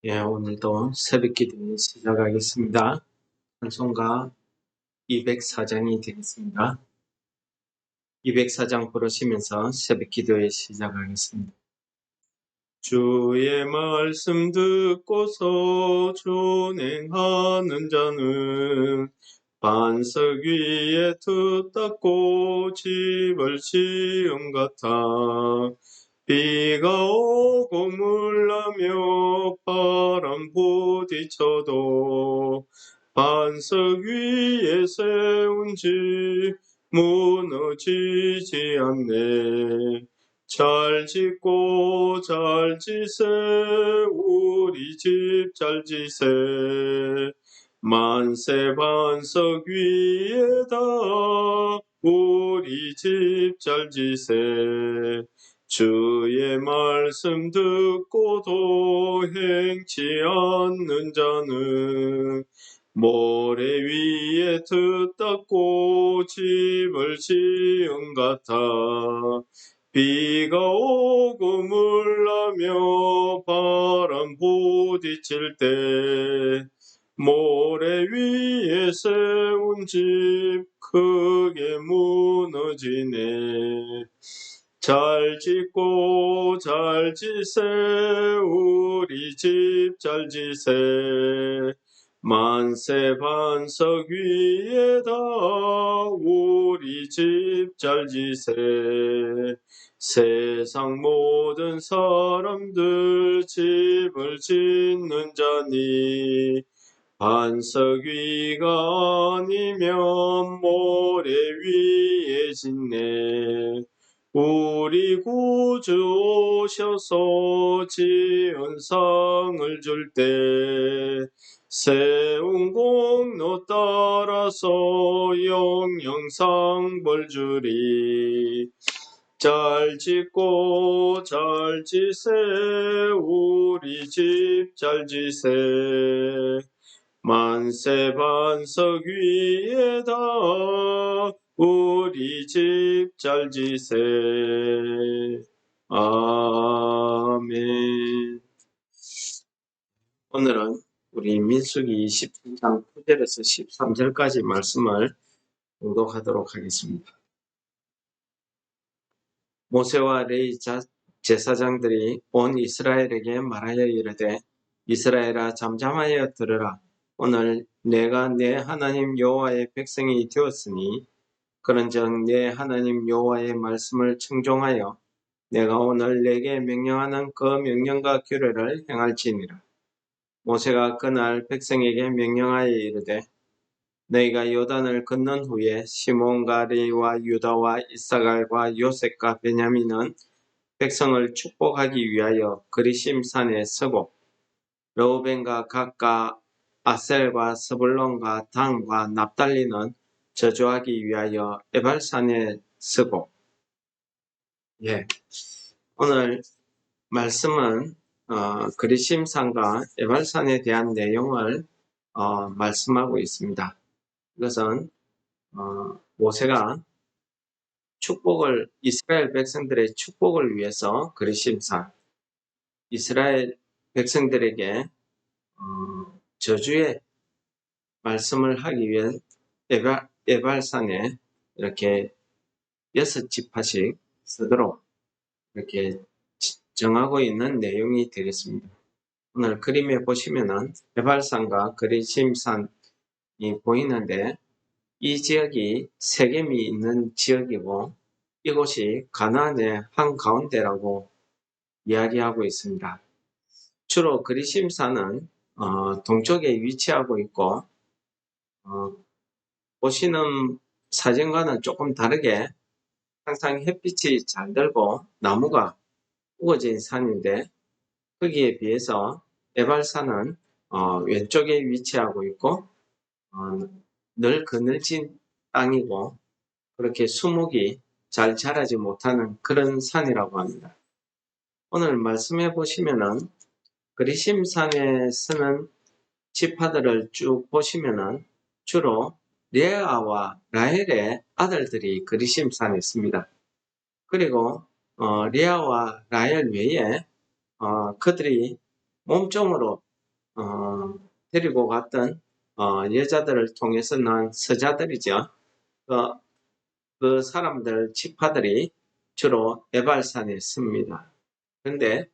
오늘도 새벽기도 시작하겠습니다. 찬송가 204장이 되겠습니다. 204장 부르시면서 새벽기도에 시작하겠습니다. 주의 말씀 듣고서 준행하는 자는 반석 위에 두 닦고 집을 지은 같아. 비가 오고 물나며 바람 부딪혀도 반석 위에 세운 집 무너지지 않네. 잘 짓고 잘 지세 우리 집 잘 지세. 만세 반석 위에다 우리 집 잘 지세. 주의 말씀 듣고도 행치 않는 자는 모래 위에 드 닦고 집을 지은 같아. 비가 오고 물나며 바람 부딪힐 때 모래 위에 세운 집 크게 무너지네. 잘 짓고 잘 지세 우리 집 잘 지세. 만세 반석 위에다 우리 집 잘 지세. 세상 모든 사람들 집을 짓는 자니 반석 위가 아니면 모래 위에 짓네. 우리 구주 오셔서 지은 상을 줄 때 세운 공로 따라서 영영상 벌 주리. 잘 짓고 잘 지세 우리 집 잘 지세. 만세 반석 위에다 우리 집 잘 지세. 아멘. 오늘은 우리 민수기 23장 9절에서 13절까지 말씀을 공독하도록 하겠습니다. 모세와 레위 제사장들이 온 이스라엘에게 말하여 이르되 이스라엘아 잠잠하여 들으라. 오늘 내가 내 하나님 여호와의 백성이 되었으니 그런즉 내 하나님 여호와의 말씀을 청종하여 내가 오늘 내게 명령하는 그 명령과 규례를 행할지니라. 모세가 그날 백성에게 명령하여 이르되 너희가 요단을 건넌 후에 시몬과 레위와 유다와 이사갈과 요셉과 베냐민은 백성을 축복하기 위하여 그리심 산에 서고 르우벤과 gad과 아셀과 스불론과 단과 납달리는 저주하기 위하여 에발산에 서고. 오늘 말씀은 그리심산과 에발산에 대한 내용을 말씀하고 있습니다. 이것은 모세가 축복을 이스라엘 백성들의 축복을 위해서 그리심산, 이스라엘 백성들에게 저주의 말씀을 하기 위해 에발산에 이렇게 6지파씩 쓰도록 이렇게 정하고 있는 내용이 되겠습니다. 오늘 그림에 보시면은 에발산과 그리심산이 보이는데 이 지역이 세겜이 있는 지역이고 이곳이 가나안의 한가운데라고 이야기하고 있습니다. 주로 그리심산은 동쪽에 위치하고 있고 보시는 사진과는 조금 다르게 항상 햇빛이 잘 들고 나무가 우거진 산인데 거기에 비해서 에발산은 왼쪽에 위치하고 있고 늘 그늘진 땅이고 그렇게 수목이 잘 자라지 못하는 그런 산이라고 합니다. 오늘 말씀해 보시면은 그리심산에 서는 지파들을 쭉 보시면은 주로 레아와 라헬의 아들들이 그리심산에 있습니다. 그리고 레아와 라헬 외에 그들이 몸종으로 데리고 갔던 여자들을 통해서 난 서자들이죠. 그, 그 사람들 지파들이 주로 에발산에 씁니다. 그런데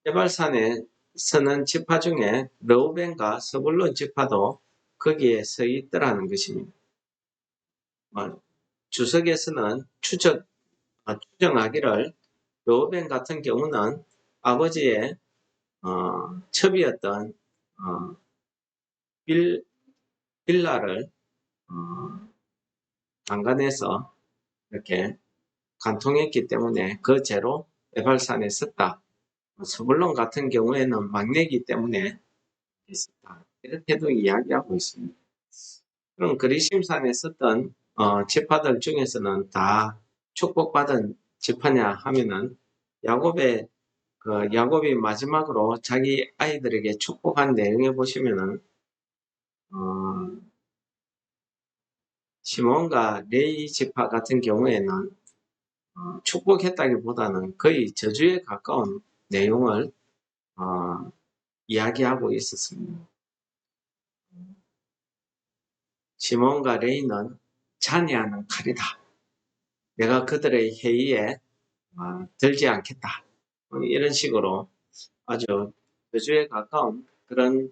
에발산에 서는 지파 중에 르우벤과 스불론 지파도 거기에 서 있더라는 것입니다. 주석에서는 추정하기를 르우벤 같은 경우는 아버지의 첩이었던 빌라를 강간해서 이렇게 간통했기 때문에 그 죄로 에발산에 썼다. 스불론 같은 경우에는 막내이기 때문에 있었다. 이렇게도 이야기하고 있습니다. 그럼 그리심산에 썼던 지파들 중에서는 다 축복받은 지파냐 하면은 야곱이 마지막으로 자기 아이들에게 축복한 내용에 보시면은 시몬과 레이 지파 같은 경우에는 축복했다기보다는 거의 저주에 가까운 내용을 이야기하고 있었습니다. 시몬과 레이는 잔해하는 칼이다. 내가 그들의 회의에 들지 않겠다. 이런 식으로 아주 저주에 가까운 그런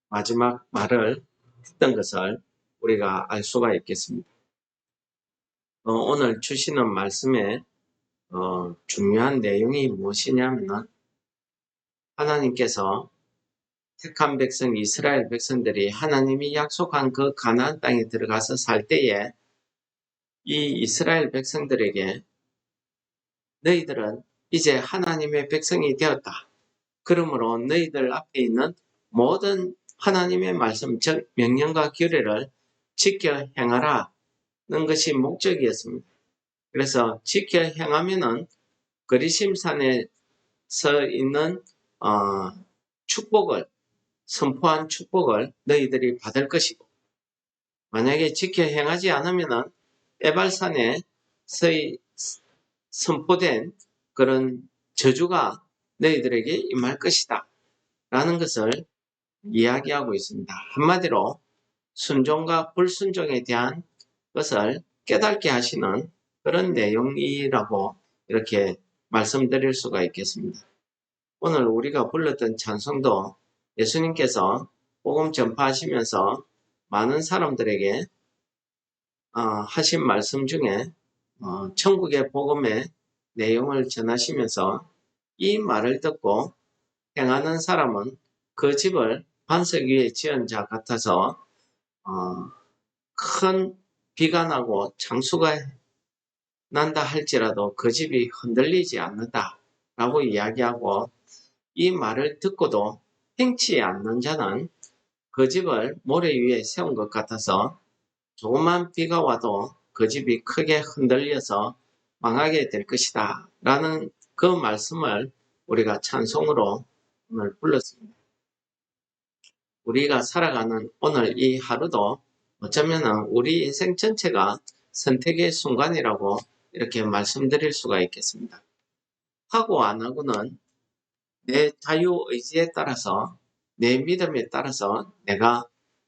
마지막 말을 했던 것을 우리가 알 수가 있겠습니다. 오늘 주시는 말씀에 중요한 내용이 무엇이냐면 하나님께서 택한 백성 이스라엘 백성들이 하나님이 약속한 그 가나안 땅에 들어가서 살 때에 이 이스라엘 백성들에게 너희들은 이제 하나님의 백성이 되었다. 그러므로 너희들 앞에 있는 모든 하나님의 말씀, 즉 명령과 규례를 지켜 행하라는 것이 목적이었습니다. 그래서 지켜 행하면은 그리심산에 서 있는 축복을 선포한 축복을 너희들이 받을 것이고 만약에 지켜 행하지 않으면은 에발산에 선포된 그런 저주가 너희들에게 임할 것이다 라는 것을 이야기하고 있습니다. 한마디로 순종과 불순종에 대한 것을 깨닫게 하시는 그런 내용이라고 이렇게 말씀드릴 수가 있겠습니다. 오늘 우리가 불렀던 찬송도 예수님께서 복음 전파하시면서 많은 사람들에게 하신 말씀 중에 천국의 복음의 내용을 전하시면서 이 말을 듣고 행하는 사람은 그 집을 반석 위에 지은 자 같아서 큰 비가 나고 장수가 난다 할지라도 그 집이 흔들리지 않는다 라고 이야기하고 이 말을 듣고도 행치 않는 자는 그 집을 모래 위에 세운 것 같아서 조그만 비가 와도 그 집이 크게 흔들려서 망하게 될 것이다 라는 그 말씀을 우리가 찬송으로 오늘 불렀습니다. 우리가 살아가는 오늘 이 하루도 어쩌면 우리 인생 전체가 선택의 순간이라고 이렇게 말씀드릴 수가 있겠습니다. 하고 안 하고는 내 자유의지에 따라서 내 믿음에 따라서 내가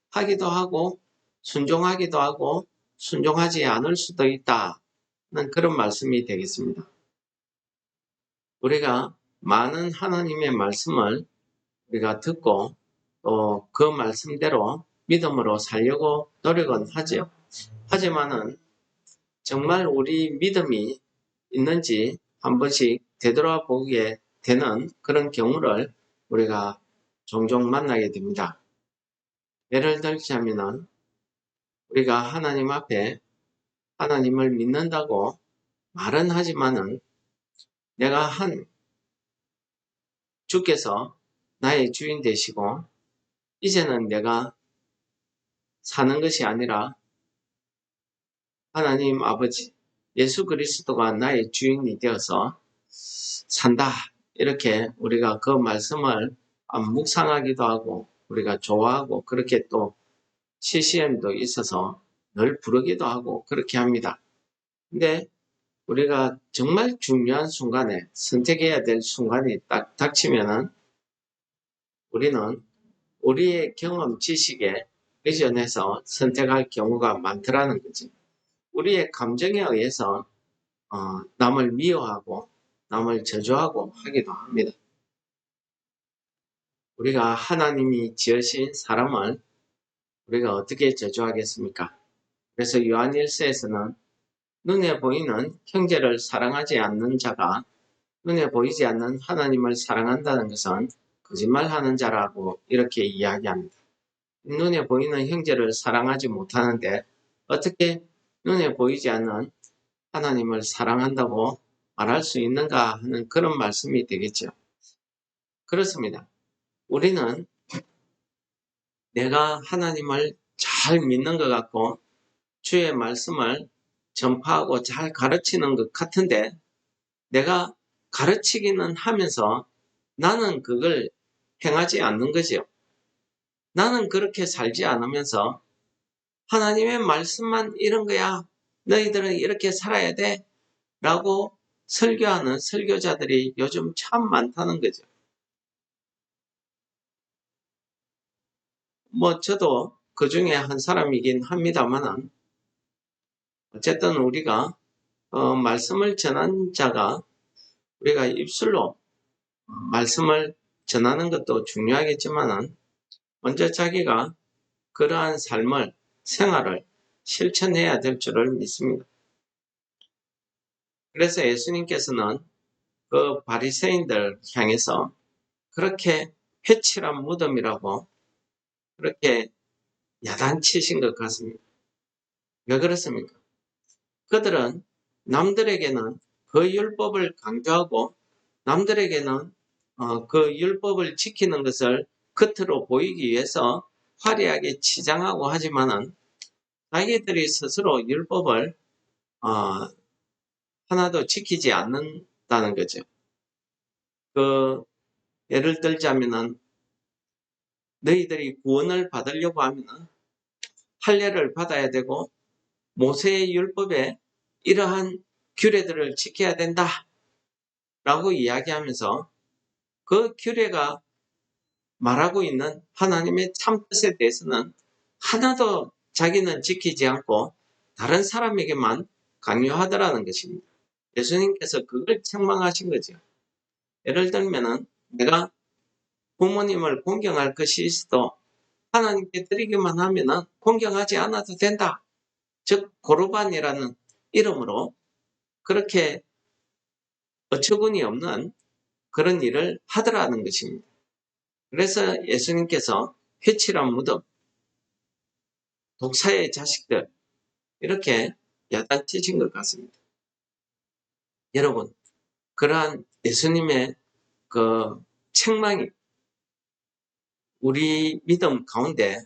하기도 하고 순종하기도 하고 순종하지 않을 수도 있다는 그런 말씀이 되겠습니다. 우리가 많은 하나님의 말씀을 우리가 듣고 또 그 말씀대로 믿음으로 살려고 노력은 하죠. 하지만은 정말 우리 믿음이 있는지 한 번씩 되돌아보게 되는 그런 경우를 우리가 종종 만나게 됩니다. 예를 들자면은 우리가 하나님 앞에 하나님을 믿는다고 말은 하지만은 내가 주께서 나의 주인 되시고 이제는 내가 사는 것이 아니라 하나님 아버지 예수 그리스도가 나의 주인이 되어서 산다. 이렇게 우리가 그 말씀을 묵상하기도 하고 우리가 좋아하고 그렇게 또 CCM도 있어서 늘 부르기도 하고 그렇게 합니다. 근데 우리가 정말 중요한 순간에 선택해야 될 순간이 딱 닥치면은 우리는 우리의 경험 지식에 의존해서 선택할 경우가 많더라는 거지. 우리의 감정에 의해서 남을 미워하고 남을 저주하고 하기도 합니다. 우리가 하나님이 지으신 사람을 우리가 어떻게 저주하겠습니까? 그래서 요한일서에서는 눈에 보이는 형제를 사랑하지 않는 자가 눈에 보이지 않는 하나님을 사랑한다는 것은 거짓말하는 자라고 이렇게 이야기합니다. 눈에 보이는 형제를 사랑하지 못하는데 어떻게 눈에 보이지 않는 하나님을 사랑한다고 말할 수 있는가 하는 그런 말씀이 되겠죠. 그렇습니다. 우리는 내가 하나님을 잘 믿는 것 같고 주의 말씀을 전파하고 잘 가르치는 것 같은데 내가 가르치기는 하면서 나는 그걸 행하지 않는 거죠. 나는 그렇게 살지 않으면서 하나님의 말씀만 이런 거야. 너희들은 이렇게 살아야 돼. 라고 설교하는 설교자들이 요즘 참 많다는 거죠. 저도 그 중에 한 사람이긴 합니다만은 어쨌든 우리가 말씀을 전한 자가 우리가 입술로 말씀을 전하는 것도 중요하겠지만은 먼저 자기가 그러한 삶을 생활을 실천해야 될 줄을 믿습니다. 그래서 예수님께서는 그 바리새인들 향해서 그렇게 회칠한 무덤이라고 그렇게 야단치신 것 같습니다. 왜 그렇습니까? 그들은 남들에게는 그 율법을 강조하고 남들에게는 그 율법을 지키는 것을 겉으로 보이기 위해서 화려하게 치장하고 하지만은 자기들이 스스로 율법을 어, 하나도 지키지 않는다는 거죠. 예를 들자면은 너희들이 구원을 받으려고 하면은 할례를 받아야 되고 모세의 율법에 이러한 규례들을 지켜야 된다 라고 이야기하면서 그 규례가 말하고 있는 하나님의 참뜻에 대해서는 하나도 자기는 지키지 않고 다른 사람에게만 강요하더라는 것입니다. 예수님께서 그걸 책망하신 거죠. 예를 들면은 내가 부모님을 공경할 것이 있어도 하나님께 드리기만 하면은 공경하지 않아도 된다. 즉 고르반이라는 이름으로 그렇게 어처구니 없는 그런 일을 하더라는 것입니다. 그래서 예수님께서 회칠한 무덤, 독사의 자식들 이렇게 야단치신 것 같습니다. 여러분, 그러한 예수님의 그 책망이 우리 믿음 가운데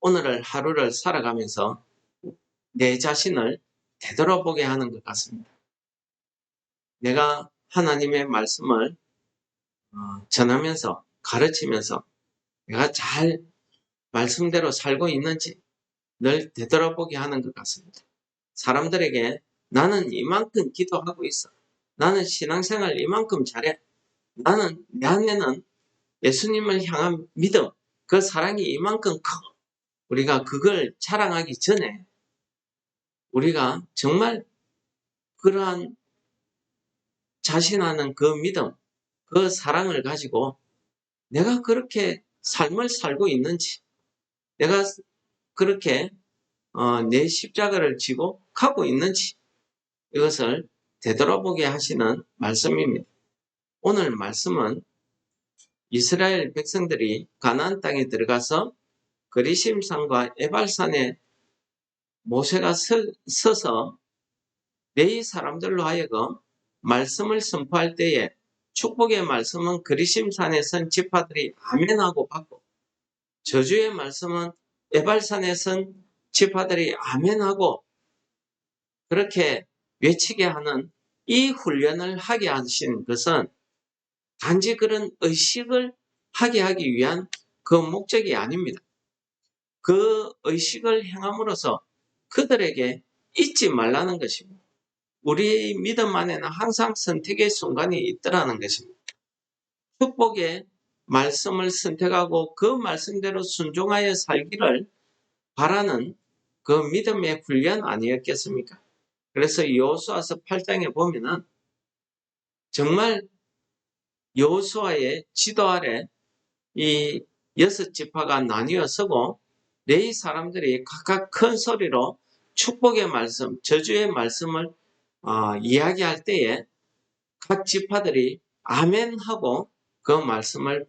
오늘을 하루를 살아가면서 내 자신을 되돌아보게 하는 것 같습니다. 내가 하나님의 말씀을 전하면서 가르치면서 내가 잘 말씀대로 살고 있는지 늘 되돌아보게 하는 것 같습니다. 사람들에게 나는 이만큼 기도하고 있어. 나는 신앙생활 이만큼 잘해. 나는 내 안에는 예수님을 향한 믿음, 그 사랑이 이만큼 커. 우리가 그걸 자랑하기 전에 우리가 정말 그러한 자신하는 그 믿음, 그 사랑을 가지고 내가 그렇게 삶을 살고 있는지, 내가 그렇게 내 십자가를 지고 가고 있는지 이것을 되돌아보게 하시는 말씀입니다. 오늘 말씀은 이스라엘 백성들이 가나안 땅에 들어가서 그리심산과 에발산에 모세가 서서 레위 사람들로 하여금 말씀을 선포할 때에 축복의 말씀은 그리심산에 선 지파들이 아멘하고 받고 저주의 말씀은 에발산에 선 지파들이 아멘하고 그렇게 외치게 하는 이 훈련을 하게 하신 것은 단지 그런 의식을 하게 하기 위한 그 목적이 아닙니다. 그 의식을 행함으로써 그들에게 잊지 말라는 것입니다. 우리의 믿음 안에는 항상 선택의 순간이 있더라는 것입니다. 축복의 말씀을 선택하고 그 말씀대로 순종하여 살기를 바라는 그 믿음의 훈련 아니었겠습니까? 그래서 여호수아서 8장에 보면은 정말 여호수아의 지도 아래 이 6지파가 나뉘어 서고 레위 사람들이 각각 큰 소리로 축복의 말씀, 저주의 말씀을 이야기할 때에 각 지파들이 아멘 하고 그 말씀을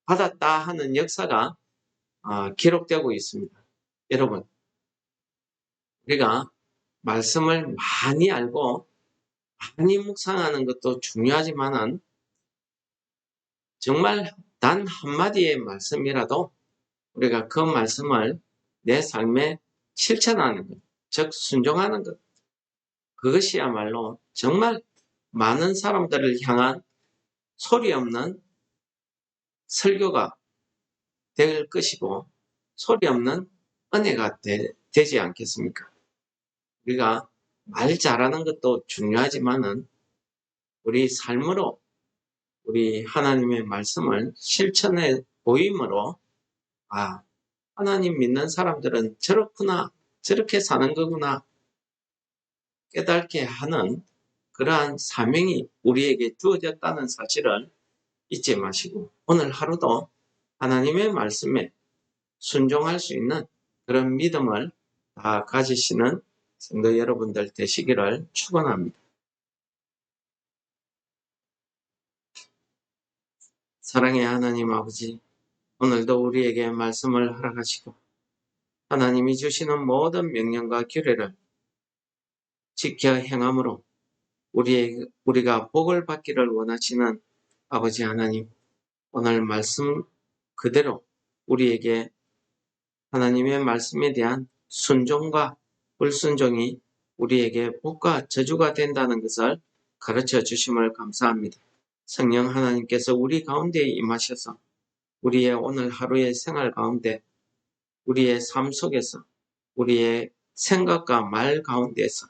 받았다 하는 역사가 기록되고 있습니다. 여러분, 우리가 말씀을 많이 알고 많이 묵상하는 것도 중요하지만은 정말 단 한마디의 말씀이라도 우리가 그 말씀을 내 삶에 실천하는 것, 즉 순종하는 것, 그것이야말로 정말 많은 사람들을 향한 소리 없는 설교가 될 것이고 소리 없는 은혜가 되지 않겠습니까? 우리가 말 잘하는 것도 중요하지만은 우리 삶으로 우리 하나님의 말씀을 실천해 보임으로 하나님 믿는 사람들은 저렇구나, 저렇게 사는 거구나 깨닫게 하는 그러한 사명이 우리에게 주어졌다는 사실을 잊지 마시고 오늘 하루도 하나님의 말씀에 순종할 수 있는 그런 믿음을 다 가지시는 성도 여러분들 되시기를 축원합니다. 사랑의 하나님 아버지, 오늘도 우리에게 말씀을 허락하시고 하나님이 주시는 모든 명령과 규례를 지켜 행함으로 우리가 복을 받기를 원하시는 아버지 하나님, 오늘 말씀 그대로 우리에게 하나님의 말씀에 대한 순종과 불순종이 우리에게 복과 저주가 된다는 것을 가르쳐 주심을 감사합니다. 성령 하나님께서 우리 가운데 임하셔서 우리의 오늘 하루의 생활 가운데 우리의 삶 속에서 우리의 생각과 말 가운데서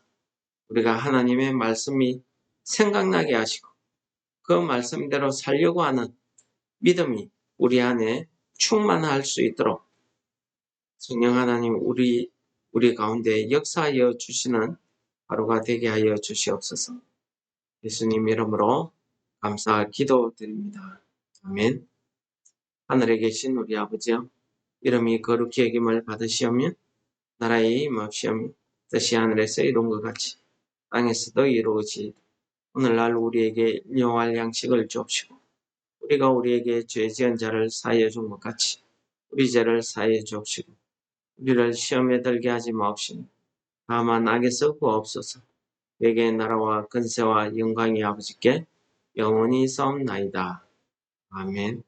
우리가 하나님의 말씀이 생각나게 하시고 그 말씀대로 살려고 하는 믿음이 우리 안에 충만할 수 있도록 성령 하나님 우리 가운데 역사하여 주시는 하루가 되게 하여 주시옵소서. 예수님 이름으로 감사 기도드립니다. 아멘. 하늘에 계신 우리 아버지여, 이름이 거룩히 여김을 받으시오며 나라의 임하시오며 뜻이 하늘에서 이룬 것 같이 땅에서도 이루어지이다. 오늘날 우리에게 일용할 양식을 주옵시고 우리가 우리에게 죄 지은 자를 사하여 준 것 같이 우리 죄를 사하여 주옵시고 우리를 시험에 들게 하지 마옵시며 다만 악에서 구하옵소서. 내게 나라와 근세와 영광이 아버지께 영원히 있사옵나이다. 아멘.